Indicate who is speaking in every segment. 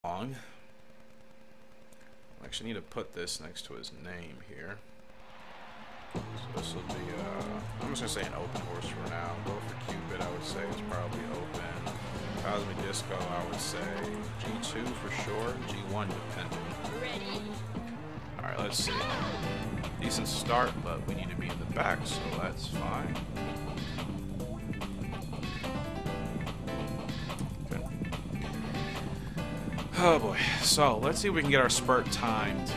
Speaker 1: long. I actually need to put this next to his name here. So this will be, I'm just going to say an open horse for now. Go for Cupid, I would say it's probably open. Cosmic Disco, I would say G2 for sure, G1 depending. Alright, let's see. Decent start, but we need to be in the back, so that's fine. Okay. Oh boy. So, let's see if we can get our spurt timed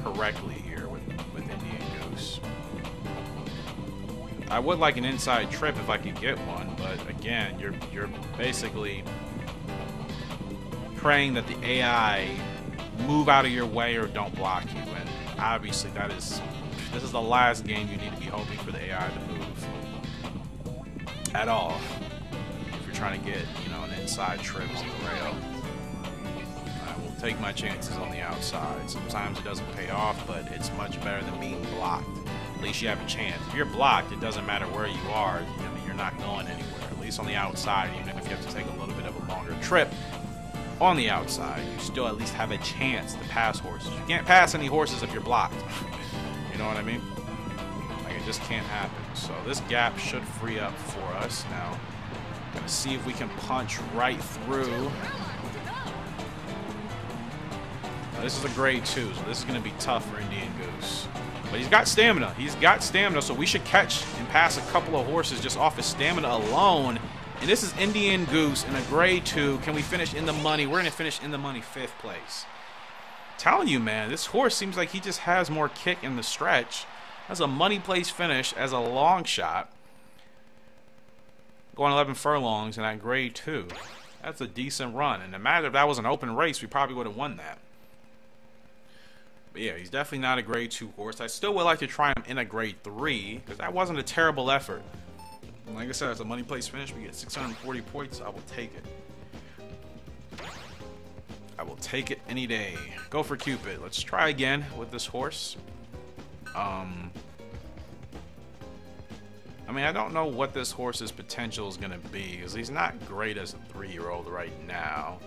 Speaker 1: correctly here with Indian Goose. I would like an inside trip if I could get one, but again, you're basically praying that the AI move out of your way or don't block you, and obviously this is the last game you need to be hoping for the AI to move at all if you're trying to get, you know, an inside trip to the rail. I will take my chances on the outside. Sometimes it doesn't pay off, but it's much better than being blocked. At least you have a chance. If you're blocked, it doesn't matter where you are. I mean, you're not going anywhere. At least on the outside, even if you have to take a little bit of a longer trip on the outside, you still at least have a chance to pass horses. You can't pass any horses if you're blocked. You know what I mean? Like, it just can't happen. So this gap should free up for us. Now, gonna see if we can punch right through. Now, this is a grade 2, so this is gonna be tough for Indian Goose. But he's got stamina. He's got stamina, so we should catch and pass a couple of horses just off his stamina alone. And this is Indian Goose in a grade 2. Can we finish in the money? We're going to finish in the money 5th place. I'm telling you, man, this horse seems like he just has more kick in the stretch. That's a money place finish as a long shot. Going 11 furlongs in that grade 2. That's a decent run. And no matter if that was an open race, we probably would have won that. But yeah, he's definitely not a grade 2 horse. I still would like to try him in a grade 3, because that wasn't a terrible effort. And like I said, it's a money place finish. We get 640 points. I will take it. I will take it any day. Go for Cupid. Let's try again with this horse. I mean, I don't know what this horse's potential is going to be, because he's not great as a 3-year-old right now.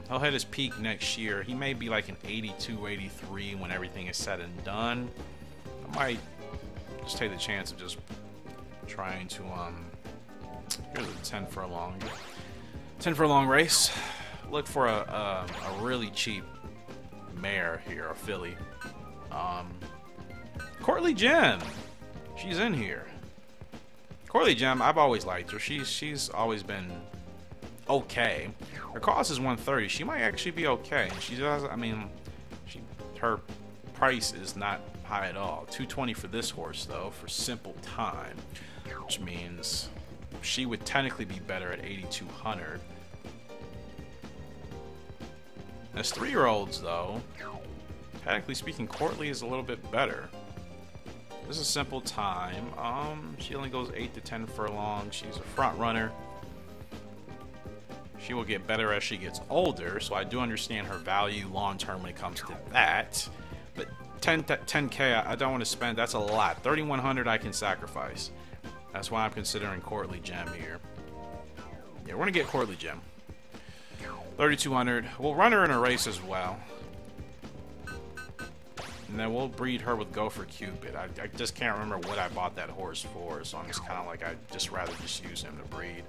Speaker 1: He'll hit his peak next year. He may be like an 82, 83 when everything is said and done. I might just take the chance of just trying to, here's a 10 furlong race. Look for a really cheap mare here, a filly. Courtly Gem. She's in here. Courtly Gem, I've always liked her. She's always been okay. Her cost is 130. She might actually be okay. She does. I mean, her price is not high at all. 220 for this horse though for simple time, which means she would technically be better at 8,200. As 3-year-olds though, technically speaking, Courtly is a little bit better. This is simple time. She only goes 8 to 10 furlongs. She's a front runner. She will get better as she gets older, so I do understand her value long term when it comes to that. But 10K, I don't want to spend. That's a lot. 3,100 I can sacrifice. That's why I'm considering Courtly Gem here. Yeah, we're gonna get Courtly Gem. 3,200. We'll run her in a race as well. And then we'll breed her with Go for Cupid. I just can't remember what I bought that horse for, so I'm just kind of like, I'd just rather just use him to breed.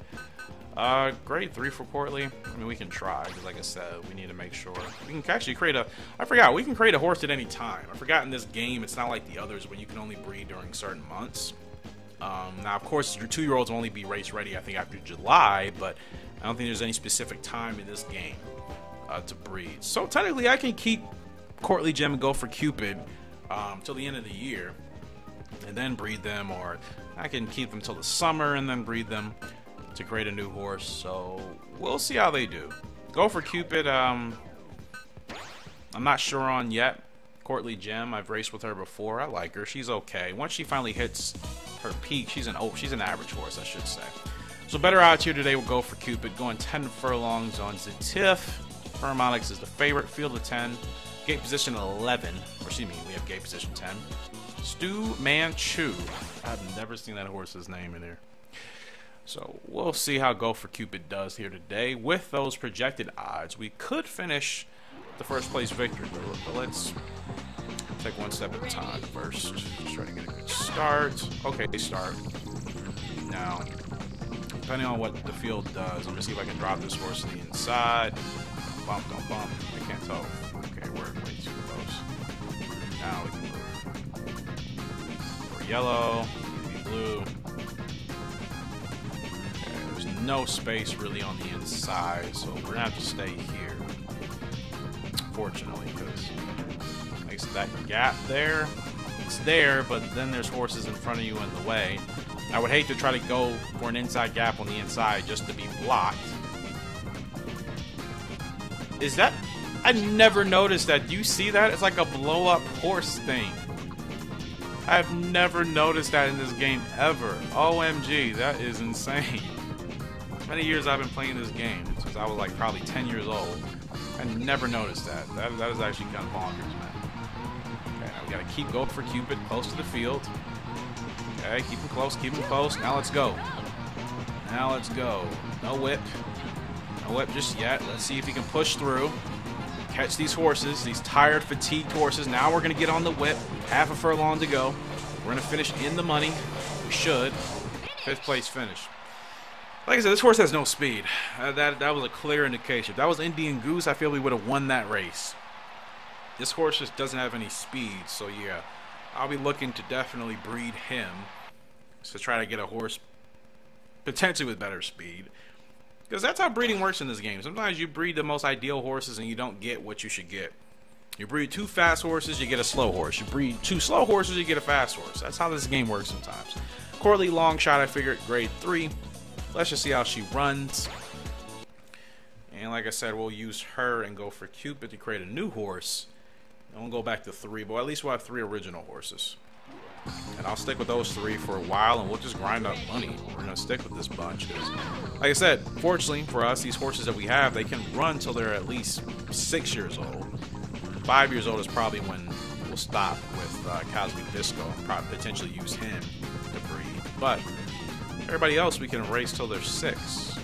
Speaker 1: Grade 3 for Courtly. I mean, we can try, because like I said, we need to make sure. We can actually create a, I forgot, we can create a horse at any time. I forgot in this game, it's not like the others where you can only breed during certain months. Now, of course, your 2-year-olds will only be race ready, I think, after July, but I don't think there's any specific time in this game to breed. So technically, I can keep Courtly Gem and Go for Cupid till the end of the year and then breed them, or I can keep them till the summer and then breed them to create a new horse. So we'll see how they do. Go for Cupid, I'm not sure on yet. Courtly Gem, I've raced with her before. I like her. She's okay. Once she finally hits her peak, she's an average horse, I should say. So better odds here today will Go for Cupid, going 10 furlongs on Zetif. Firmonix is the favorite. Field of 10. Gate position 11. Or excuse me, we have gate position 10. Stu Manchu. I've never seen that horse's name in here. So we'll see how Go for Cupid does here today. With those projected odds, we could finish the first place victory, but let's take one step at a time first. Just try to get a good start. Okay, start. Now, depending on what the field does, I'm gonna see if I can drop this horse to the inside. Bump, don't bump. I can't tell. Okay, we're way too close. Now we can move. We're yellow, maybe blue. Okay, there's no space really on the inside, so we're gonna have to stay here. Fortunately, because like that gap there, it's there, but then there's horses in front of you in the way. I would hate to try to go for an inside gap on the inside just to be blocked. Is that... I never noticed that. Do you see that? It's like a blow-up horse thing. I've never noticed that in this game ever. OMG, that is insane. Many years I've been playing this game, since I was like probably 10 years old. I never noticed that. That is actually kind of bonkers, man. Okay, now we gotta keep going for Cupid close to the field. Okay, keep him close, keep him close. Now let's go. Now let's go. No whip. No whip just yet. Let's see if he can push through. Catch these horses, these tired, fatigued horses. Now we're going to get on the whip. Half a furlong to go. We're going to finish in the money. We should. 5th place finish. Like I said, this horse has no speed. That was a clear indication. If that was Indian Goose, I feel we would have won that race. This horse just doesn't have any speed, so yeah. I'll be looking to definitely breed him to try to get a horse potentially with better speed. Because that's how breeding works in this game. Sometimes you breed the most ideal horses and you don't get what you should get. You breed 2 fast horses, you get a slow horse. You breed 2 slow horses, you get a fast horse. That's how this game works sometimes. Courtly long shot, I figured grade 3. Let's just see how she runs. And like I said, we'll use her and Go for Cupid to create a new horse. And we'll go back to 3, but at least we'll have 3 original horses. And I'll stick with those 3 for a while, and we'll just grind up money. We're going to stick with this bunch. Because, like I said, fortunately for us, these horses that we have, they can run till they're at least 6 years old. 5 years old is probably when we'll stop with Cosmic Disco and probably potentially use him to breed. But everybody else we can race till they're 6.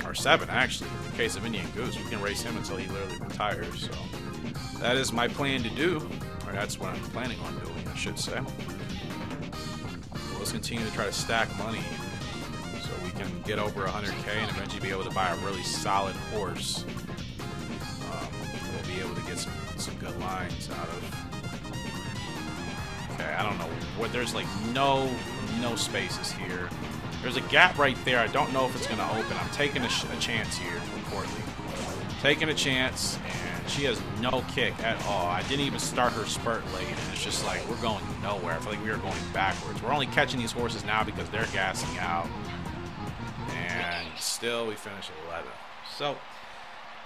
Speaker 1: Or 7, actually. In the case of Indian Goose, we can race him until he literally retires. So that is my plan to do. Or that's what I'm planning on doing, I should say. Let's continue to try to stack money so we can get over 100K and eventually be able to buy a really solid horse. We'll be able to get some good lines out of. Okay, I don't know what. There's like no spaces here. There's a gap right there. I don't know if it's going to open. I'm taking a chance here with Courtly. Taking a chance, and she has no kick at all. I didn't even start her spurt late, and it's just like we're going nowhere. I feel like we are going backwards. We're only catching these horses now because they're gassing out, and still we finish at 11. So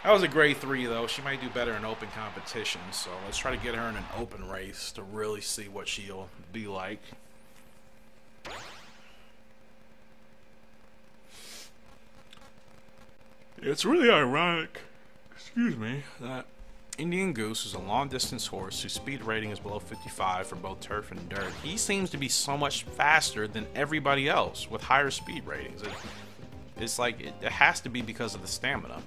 Speaker 1: that was a grade 3, though. She might do better in open competition, so let's try to get her in an open race to really see what she'll be like. It's really ironic, excuse me, that Indian Goose is a long-distance horse whose speed rating is below 55 for both turf and dirt. He seems to be so much faster than everybody else with higher speed ratings. It's like it has to be because of the stamina.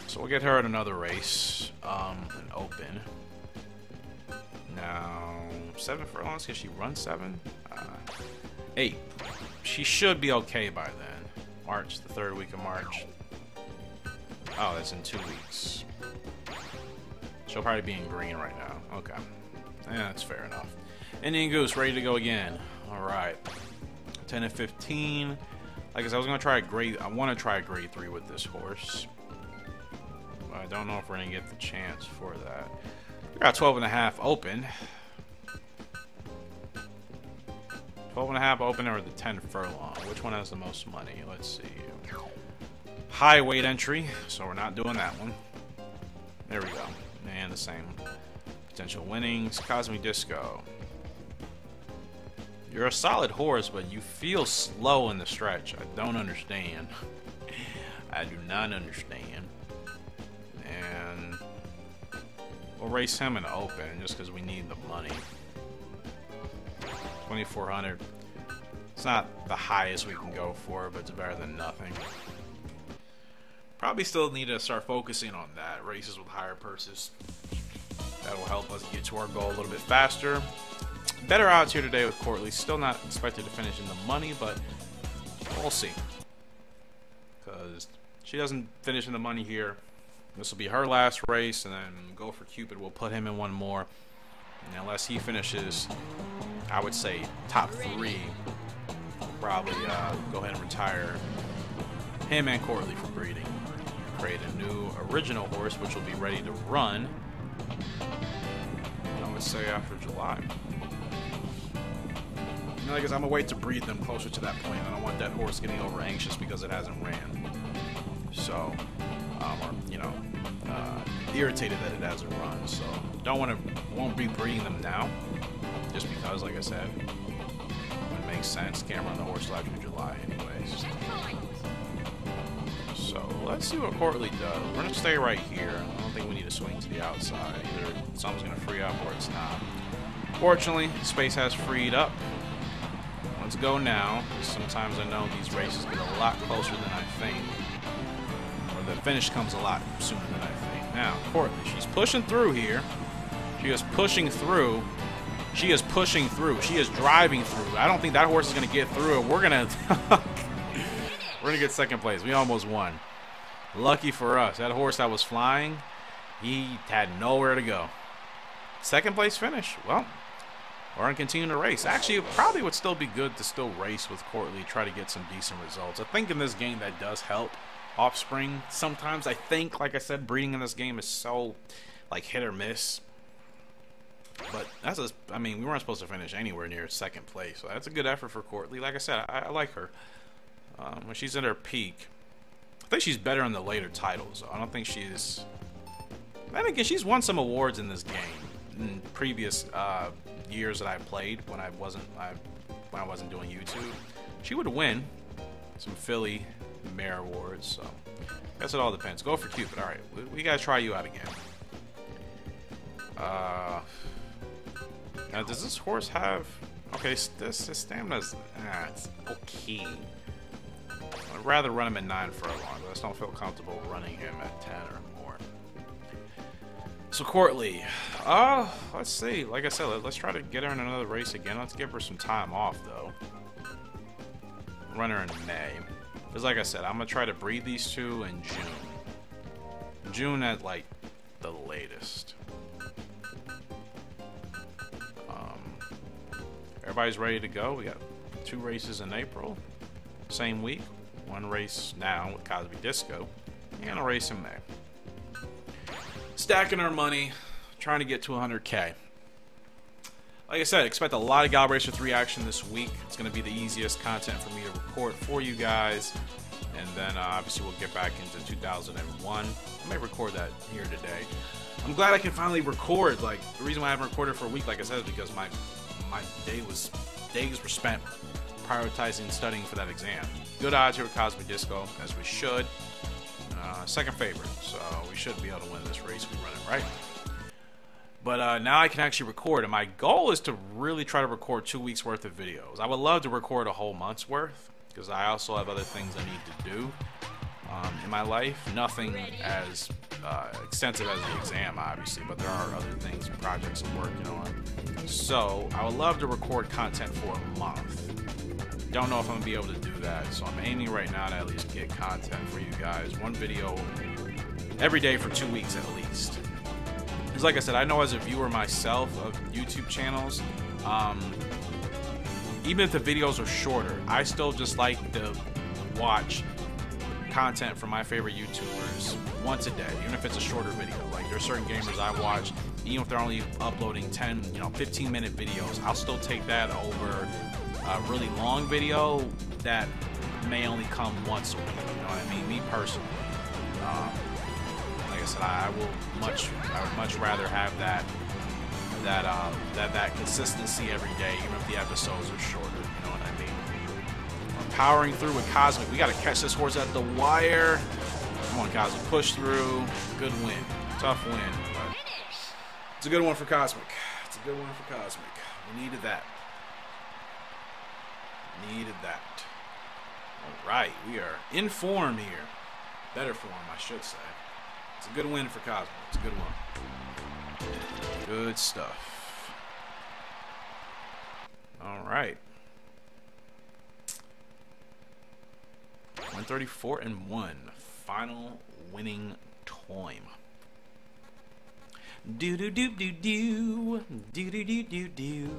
Speaker 1: So we'll get her at another race, an open. Now, 7 furlongs, can she run 7? 8. She should be okay by then. March, the 3rd week of March. Oh, that's in 2 weeks. She'll probably be in green right now. Okay. Yeah, that's fair enough. Indian Goose, ready to go again. Alright. 10 and 15. Like I said, I want to try a grade 3 with this horse. But I don't know if we're going to get the chance for that. We got 12.5 open. 12.5 open or the 10 furlong. Which one has the most money? Let's see. High weight entry, so we're not doing that one. There we go. And the same. Potential winnings. Cosmic Disco. You're a solid horse, but you feel slow in the stretch. I don't understand. I do not understand. And we'll race him in open just because we need the money. 2,400. It's not the highest we can go for, but it's better than nothing. Probably still need to start focusing on that. Races with higher purses. That will help us get to our goal a little bit faster. Better odds here today with Courtly. Still not expected to finish in the money, but we'll see. Because she doesn't finish in the money here. This will be her last race, and then Go for Cupid will put him in one more. And unless he finishes, I would say top 3, probably go ahead and retire him and Courtly for breeding. Create a new original horse, which will be ready to run, I would say, after July. You know, I guess I'm going to wait to breed them closer to that point. I don't want that horse getting over anxious because it hasn't ran. So, or, you know, irritated that it hasn't run. So, won't be breeding them now. Just because, like I said, it makes sense. Can't run the horse till after July anyways. So, let's see what Courtly does. We're going to stay right here. I don't think we need to swing to the outside. Either something's going to free up or it's not. Fortunately, space has freed up. Let's go now. Sometimes I know these races get a lot closer than I think. Or the finish comes a lot sooner than I think. Now, Courtly, she's pushing through here. She is pushing through. She is pushing through. She is driving through. I don't think that horse is going to get through it. We're going to get second place. We almost won. Lucky for us. That horse that was flying, he had nowhere to go. Second place finish. Well, we're going to continue to race. Actually, it probably would still be good to still race with Courtly, try to get some decent results. I think in this game that does help offspring. Sometimes I think, like I said, breeding in this game is so, like, hit or miss. But that's I mean, we weren't supposed to finish anywhere near second place. So that's a good effort for Courtly. Like I said, I like her. When she's at her peak, I think she's better in the later titles. I don't think she's... Then again, she's won some awards in this game in previous years that I played when I wasn't doing YouTube. She would win some Philly Mare awards. So I guess it all depends. Go for Cupid. All right, we gotta try you out again. Now, does this horse have... Okay, this stamina's... it's okay. I'd rather run him at 9 furlongs. I just don't feel comfortable running him at 10 or more. So, Courtly. Let's see. Like I said, let's try to get her in another race again. Let's give her some time off, though. Run her in May. Because, like I said, I'm going to try to breed these two in June. June at, like, the latest. Everybody's ready to go. We got 2 races in April. Same week. 1 race now with Cosby Disco. And a race in May. Stacking our money. Trying to get to 100K. Like I said, expect a lot of Gallop Racer 3 action this week. It's going to be the easiest content for me to record for you guys. And then obviously we'll get back into 2001. I may record that here today. I'm glad I can finally record. Like, the reason why I haven't recorded for a week, like I said, is because my days were spent prioritizing studying for that exam. Good odds here with Cosby Disco, as we should. Second favorite, so we should be able to win this race. We run it right. But now I can actually record, and my goal is to really try to record 2 weeks worth of videos. I would love to record a whole month's worth, because I also have other things I need to do in my life. Nothing as extensive as the exam, obviously, but there are other things and projects I'm working on. So I would love to record content for a month. Don't know if I'm gonna be able to do that, so I'm aiming right now to at least get content for you guys. 1 video every day for 2 weeks at least. Because like I said, I know as a viewer myself of YouTube channels, even if the videos are shorter, I still just like to watch content from my favorite YouTubers once a day, even if it's a shorter video. Like, there's certain gamers I watch, even if they're only uploading 10, 15-minute videos, I'll still take that over a really long video that may only come once a week. You know what I mean? Me personally, like I said, I would much rather have that consistency every day, even if the episodes are shorter. You know what I mean? We're powering through with Cosmic. We got to catch this horse at the wire. Come on, Cosmic, push through. Good win, tough win, but it's a good one for Cosmic. It's a good one for Cosmic. We needed that. Needed that. Alright, we are in form here. Better form, I should say. It's a good win for Cosmo. It's a good one. Good stuff. Alright. 134-1. Final winning time. Do do do do do. Do do do do do.